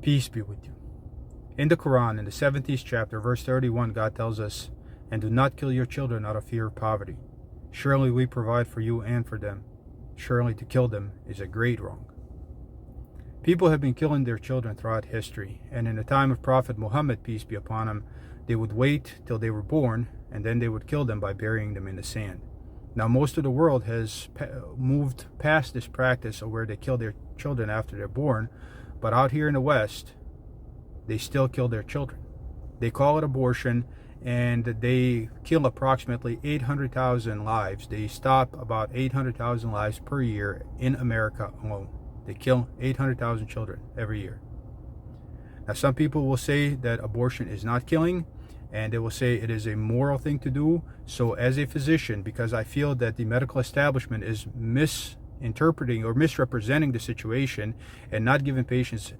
Peace be with you. In the Quran, in the 17th chapter, verse 31, God tells us, "And do not kill your children out of fear of poverty. Surely we provide for you and for them. Surely to kill them is a great wrong." People have been killing their children throughout history, and in the time of Prophet Muhammad, peace be upon him, they would wait till they were born, and then they would kill them by burying them in the sand. Now, most of the world has moved past this practice of where they kill their children after they're born, but out here in the West, they still kill their children. They call it abortion, and they kill approximately 800,000 lives. They stop about 800,000 lives per year in America alone. They kill 800,000 children every year. Now, some people will say that abortion is not killing, and they will say it is a moral thing to do. So as a physician, because I feel that the medical establishment is misinterpreting or misrepresenting the situation and not giving patients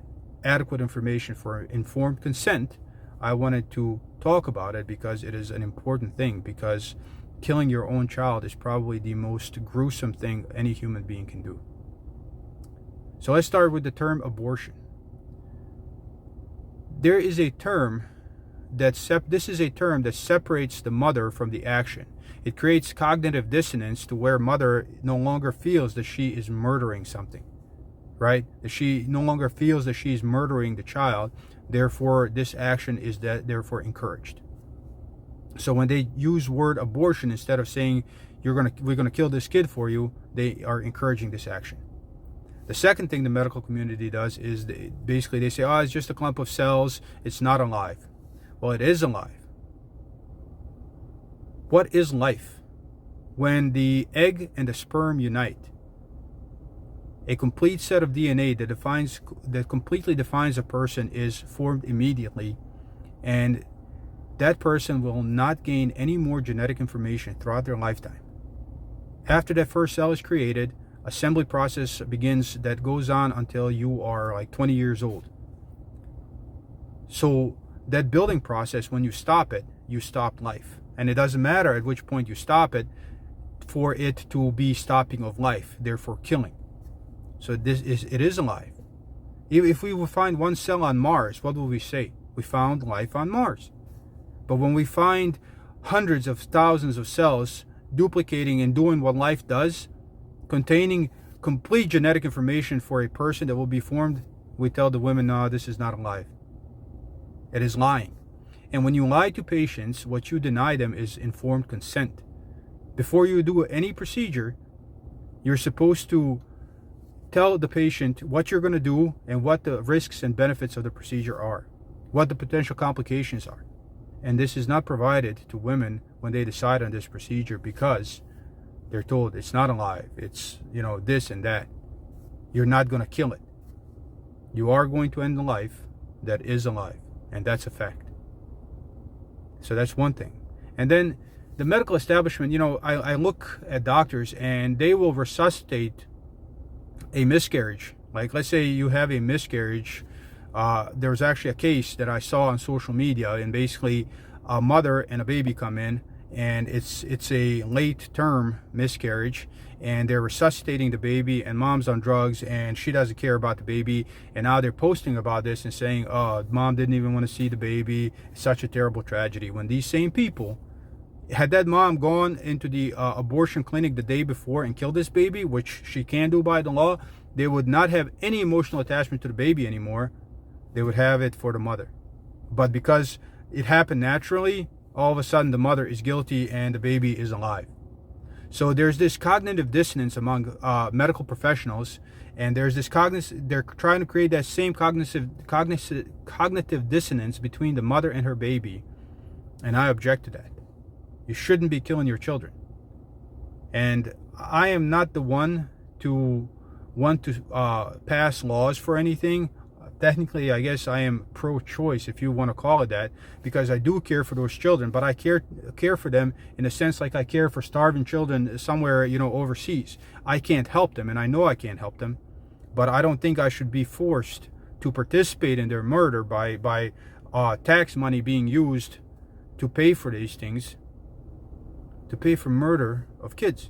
adequate information for informed consent, I wanted to talk about it because it is an important thing, because killing your own child is probably the most gruesome thing any human being can do. So let's start with the term abortion. There is a term this is a term that separates the mother from the action. It creates cognitive dissonance to where mother no longer feels that she is murdering something, right? That she no longer feels that she's murdering the child. Therefore, this action is therefore encouraged. So when they use word abortion, instead of saying we're gonna kill this kid for you, they are encouraging this action. The second thing the medical community does is basically they say, oh, it's just a clump of cells, it's not alive. Well, it is alive. What is life? When the egg and the sperm unite, a complete set of DNA that completely defines a person is formed immediately, and that person will not gain any more genetic information throughout their lifetime. After that first cell is created, assembly process begins that goes on until you are like 20 years old. So that building process, when you stop it, you stop life. And it doesn't matter at which point you stop it for it to be stopping of life, therefore killing. So it is alive. If we would find one cell on Mars, what will we say? We found life on Mars. But when we find hundreds of thousands of cells duplicating and doing what life does, containing complete genetic information for a person that will be formed, we tell the women, no, this is not alive. It is lying. And when you lie to patients, what you deny them is informed consent. Before you do any procedure, you're supposed to tell the patient what you're going to do and what the risks and benefits of the procedure are, what the potential complications are. And this is not provided to women when they decide on this procedure, because they're told it's not alive, it's, this and that. You're not going to kill it. You are going to end the life that is alive, and that's a fact. So that's one thing. And then the medical establishment, I look at doctors and they will resuscitate a miscarriage. Like, let's say you have a miscarriage. There was actually a case that I saw on social media, and basically a mother and a baby come in, and it's a late term miscarriage, and they're resuscitating the baby, and mom's on drugs and she doesn't care about the baby, and now they're posting about this and saying, oh, mom didn't even want to see the baby, it's such a terrible tragedy. When these same people, had that mom gone into the abortion clinic the day before and killed this baby, which she can do by the law, they would not have any emotional attachment to the baby anymore. They would have it for the mother. But because it happened naturally, all of a sudden the mother is guilty and the baby is alive. So there's this cognitive dissonance among medical professionals, and there's this they're trying to create that same cognitive dissonance between the mother and her baby, and I object to that. You shouldn't be killing your children. And I am not the one to want to pass laws for anything. Technically, I guess I am pro-choice, if you want to call it that, because I do care for those children, but I care for them in a sense like I care for starving children somewhere, overseas. I can't help them, and I know I can't help them, but I don't think I should be forced to participate in their murder by tax money being used to pay for these things, to pay for murder of kids.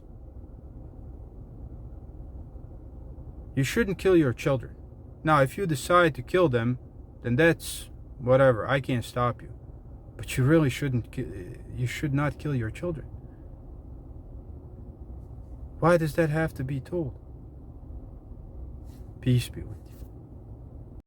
You shouldn't kill your children. Now, if you decide to kill them, then that's whatever. I can't stop you. But you really shouldn't, you should not kill your children. Why does that have to be told? Peace be with you.